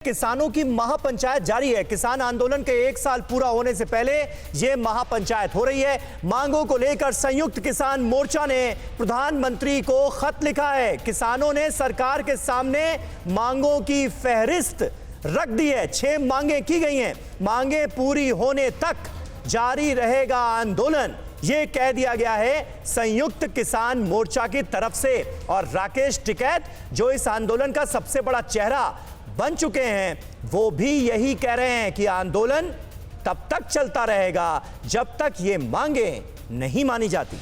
किसानों की महापंचायत जारी है। किसान आंदोलन के 1 साल पूरा होने से पहले यह महापंचायत हो रही है। मांगों को लेकर संयुक्त किसान मोर्चा ने प्रधानमंत्री को खत लिखा है। किसानों ने सरकार के सामने मांगों की फहरिस्त रख दी है। 6 मांगें की गई हैं। मांगें पूरी होने तक जारी रहेगा आंदोलन, यह कह दिया गया है संयुक्त किसान मोर्चा की तरफ से। और राकेश टिकैत जो इस आंदोलन का सबसे बड़ा चेहरा बन चुके हैं, वो भी यही कह रहे हैं कि आंदोलन तब तक चलता रहेगा जब तक ये मांगें नहीं मानी जाती।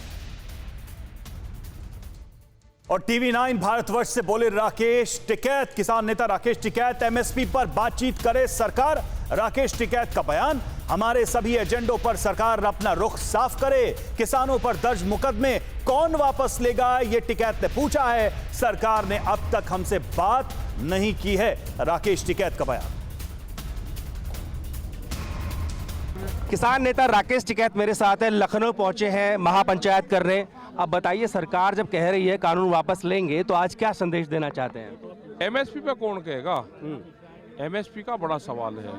और टीवी 9 भारतवर्ष से बोले राकेश टिकैत, किसान नेता राकेश टिकैत, एमएसपी पर बातचीत करे सरकार। राकेश टिकैत का बयान, हमारे सभी एजेंडों पर सरकार अपना रुख साफ करे। किसानों पर दर्ज मुकदमे कौन वापस लेगा, यह टिकैत ने पूछा है। सरकार ने अब तक हमसे बात नहीं की है। राकेश टिकैत का बयान। किसान नेता राकेश टिकैत मेरे साथ है, लखनऊ पहुंचे हैं महापंचायत करने। अब बताइए, सरकार जब कह रही है कानून वापस लेंगे, तो आज क्या संदेश देना चाहते हैं? एमएसपी पे कौन कहेगा? एमएसपी का बड़ा सवाल है,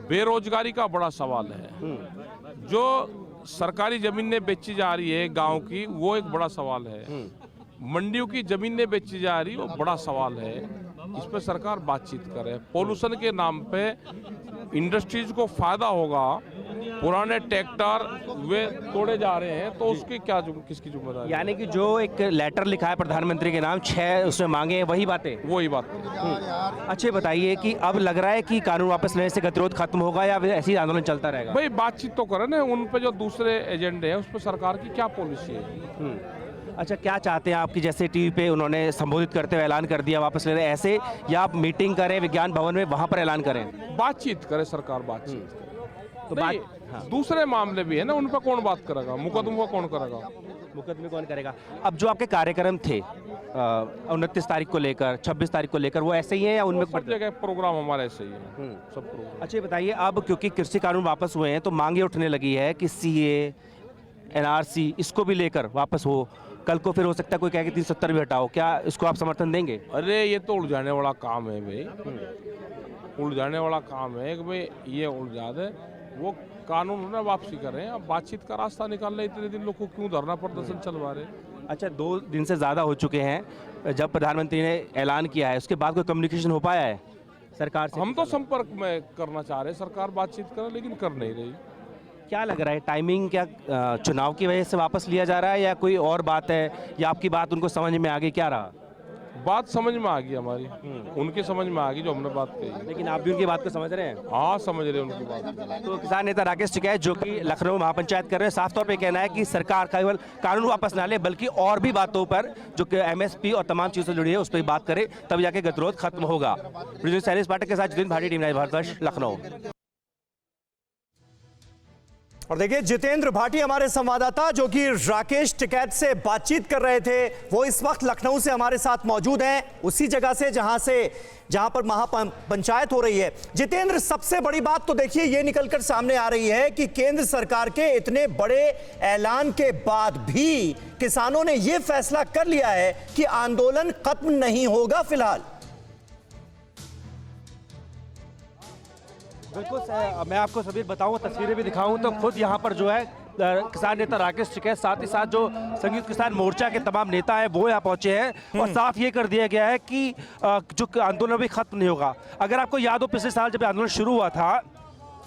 बेरोजगारी का बड़ा सवाल है, जो सरकारी जमीनें बेची जा रही है गांव की, वो एक बड़ा सवाल है, मंडियों की जमीनें बेची जा रही, वो बड़ा सवाल है। इस पे सरकार बातचीत करे। पोल्यूशन के नाम पे इंडस्ट्रीज को फायदा होगा, पुराने ट्रैक्टर वे तोड़े जा रहे हैं, तो उसकी क्या किसकी जिम्मेदारी? यानी कि जो एक लेटर लिखा है प्रधानमंत्री के नाम, 6 उसमें मांगे हैं, वही बातें? वही बात। अच्छा बताइए कि अब लग रहा है कि कानून वापस लेने से गतिरोध खत्म होगा या ऐसे ही आंदोलन चलता रहेगा? भाई बातचीत तो करें ना, उन पे जो दूसरे एजेंडे हैं उस पर सरकार की क्या पॉलिसी है। अच्छा, क्या चाहते हैं आपकी, जैसे टीवी पे उन्होंने संबोधित करते हुए ऐलान कर दिया वापस ले रहे, ऐसे या आप मीटिंग करें विज्ञान भवन में, वहां पर ऐलान करें? बातचीत करे सरकार, बातचीत करे। तो हाँ। दूसरे मामले भी है ना, उन पर कौन बात करेगा? मुकदमा कौन करेगा? मुकदमे कौन करेगा? अब जो आपके कार्यक्रम थे 29 तारीख को लेकर, 26 तारीख को लेकर, वो ऐसे ही है या उनमें सब जगह प्रोग्राम हमारे ऐसे ही है, सब प्रोग्राम। अच्छा बताइए, अब क्योंकि कृषि कानून वापस हुए हैं तो मांगे उठने लगी है कि सीए, एनआरसी, इसको भी लेकर वापस हो। कल को फिर हो सकता है कोई कहे कि 370 भी हटाओ, क्या इसको आप समर्थन देंगे? अरे ये तो उलझाने वाला काम है भाई, उलझाने वाला काम है कि भाई ये उलझा दे, वो कानून ना वापसी कर रहे हैं। अब बातचीत का रास्ता निकाल रहे, इतने दिन लोग को क्यों धरना प्रदर्शन चलवा रहे? अच्छा, 2 दिन से ज़्यादा हो चुके हैं जब प्रधानमंत्री ने ऐलान किया है, उसके बाद कोई कम्युनिकेशन हो पाया है सरकार से? हम तो संपर्क में करना चाह रहे हैं, सरकार बातचीत करे लेकिन कर नहीं रही। क्या लग रहा है, टाइमिंग क्या चुनाव की वजह से वापस लिया जा रहा है या कोई और बात है, या आपकी बात उनको समझ में आ गई? क्या रहा? बात समझ में आ गई हमारी, उनकी समझ में आ गई जो हमने बात कही। लेकिन आप भी उनकी बात को समझ रहे हैं? हाँ, समझ रहे हैं उनकी बात। तो किसान नेता राकेश टिकैत जो कि लखनऊ महापंचायत कर रहे हैं, साफ तौर पे कहना है कि सरकार केवल कानून वापस ना ले, बल्कि और भी बातों पर जो कि एमएसपी और तमाम चीज़ों से जुड़ी है उस पर बात करे, तब जाके गतिरोध खत्म होगा। शैलेश पाठक के साथ जितेंद्र भाटी, टीवी 9 भारतवर्ष, लखनऊ। और देखिए, जितेंद्र भाटी हमारे संवाददाता जो कि राकेश टिकैत से बातचीत कर रहे थे, वो इस वक्त लखनऊ से हमारे साथ मौजूद हैं, उसी जगह से जहां पर महापंचायत हो रही है। जितेंद्र, सबसे बड़ी बात तो देखिए ये निकलकर सामने आ रही है कि केंद्र सरकार के इतने बड़े ऐलान के बाद भी किसानों ने यह फैसला कर लिया है कि आंदोलन खत्म नहीं होगा फिलहाल। बिल्कुल, मैं आपको सभी बताऊं, तस्वीरें भी दिखाऊं तो खुद यहाँ पर जो है किसान नेता राकेश टिकैत, साथ ही साथ जो संयुक्त किसान मोर्चा के तमाम नेता हैं वो यहाँ पहुंचे हैं। और साफ ये कर दिया गया है कि जो आंदोलन भी खत्म नहीं होगा। अगर आपको याद हो, पिछले साल जब आंदोलन शुरू हुआ था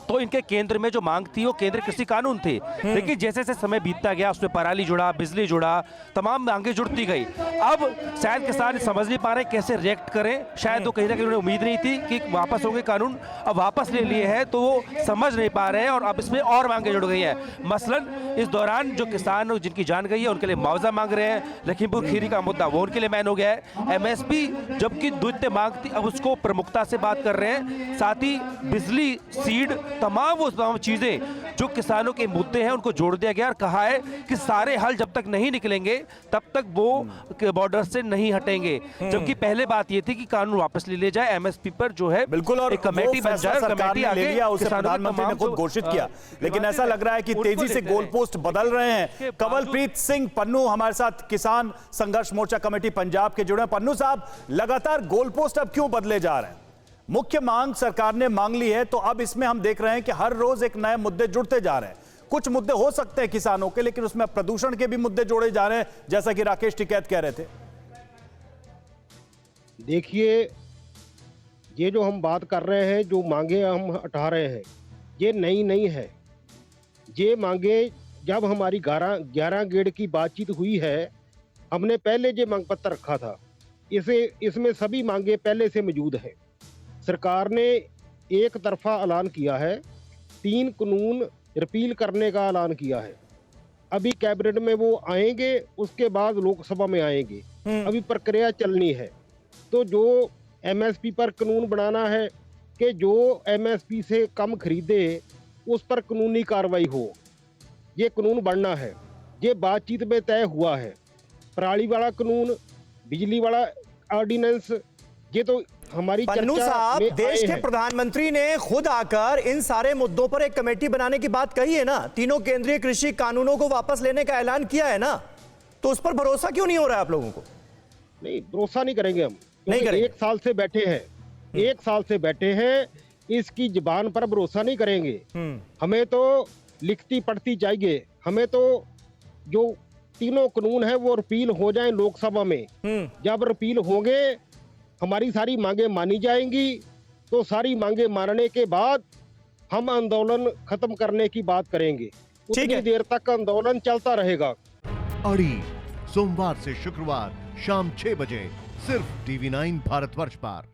तो इनके केंद्र में जो मांग थी वो केंद्रीय कृषि कानून थे, लेकिन जैसे जैसे समय बीतता गया उसमें पराली जुड़ा, बिजली जुड़ा, तमाम मांगे जुड़ती गई। अब शायद किसान समझ नहीं पा रहे कैसे रिएक्ट करें, शायद वो कहीं ना कहीं उन्हें उम्मीद नहीं थी कि वापस होंगे कानून, अब वापस ले लिए हैं तो वो समझ नहीं पा रहे हैं और अब इसमें और मांगे जुड़ गई है। मसलन इस दौरान जो किसान जिनकी जान गई है उनके लिए मुआवजा मांग रहे हैं, लखीमपुर खीरी का मुद्दा वो उनके लिए मैन हो गया है। एमएसपी जबकि द्वितीय मांग थी, अब उसको प्रमुखता से बात कर रहे हैं। साथ ही बिजली, सीड, तमाम वो तमाम चीजें जो किसानों के मुद्दे हैं उनको जोड़ दिया गया और कहा है कि सारे हल जब तक नहीं निकलेंगे तब तक वो बॉर्डर से नहीं हटेंगे। जबकि पहले बात ये थी कि कानून वापस ले लिया जाए, एमएसपी पर जो है बिल्कुल, और एक कमेटी बन जाए, कमेटी ले लिया, उसे प्रधानमंत्री ने खुद घोषित किया। लेकिन ऐसा लग रहा है कि तेजी से गोल पोस्ट बदल रहे हैं। कंवलप्रीत सिंह पन्नू हमारे साथ, किसान संघर्ष मोर्चा कमेटी पंजाब के जुड़े। पन्नू साहब, लगातार गोल पोस्ट अब क्यों बदले जा रहे हैं? मुख्य मांग सरकार ने मांग ली है, तो अब इसमें हम देख रहे हैं कि हर रोज एक नए मुद्दे जुड़ते जा रहे हैं। कुछ मुद्दे हो सकते हैं किसानों के, लेकिन उसमें प्रदूषण के भी मुद्दे जोड़े जा रहे हैं, जैसा कि राकेश टिकैत कह रहे थे। देखिए, ये जो हम बात कर रहे हैं, जो मांगे हम उठा रहे हैं, ये नई नहीं है। ये मांगे जब हमारी 11 गेड़ की बातचीत हुई है, हमने पहले ये मांग पत्र रखा था। इसमें सभी मांगे पहले से मौजूद है। सरकार ने एक तरफा ऐलान किया है, 3 कानून रिपील करने का ऐलान किया है। अभी कैबिनेट में वो आएंगे, उसके बाद लोकसभा में आएंगे। अभी प्रक्रिया चलनी है। तो जो एमएसपी पर कानून बनाना है कि जो एमएसपी से कम खरीदे उस पर कानूनी कार्रवाई हो, ये कानून बनना है। ये बातचीत में तय हुआ है। पराली वाला कानून, बिजली वाला ऑर्डिनेंस, ये तो हमारी पन्नू चर्चा साहब, में देश आए के हैं। प्रधानमंत्री ने खुद आकर इन सारे मुद्दों पर एक कमेटी बनाने की बात कही है ना। तीनों केंद्रीय कृषि कानूनों को वापस लेने का ऐलान किया है ना, तो उस पर भरोसा क्यों नहीं हो रहा है आप लोगों को? नहीं, भरोसा नहीं करेंगे हम। नहीं करेंगे। 1 साल से बैठे हैं, 1 साल से बैठे हैं, इसकी जुबान पर भरोसा नहीं करेंगे। हमें तो लिखती पढ़ती चाहिए। हमें तो जो तीनों कानून है वो रिपील हो जाएं लोकसभा में। जब रिपील होंगे, हमारी सारी मांगे मानी जाएंगी। तो सारी मांगे मानने के बाद हम आंदोलन खत्म करने की बात करेंगे। उतनी देर तक आंदोलन चलता रहेगा। अड़ी सोमवार से शुक्रवार शाम 6 बजे सिर्फ TV9 भारतवर्ष पर।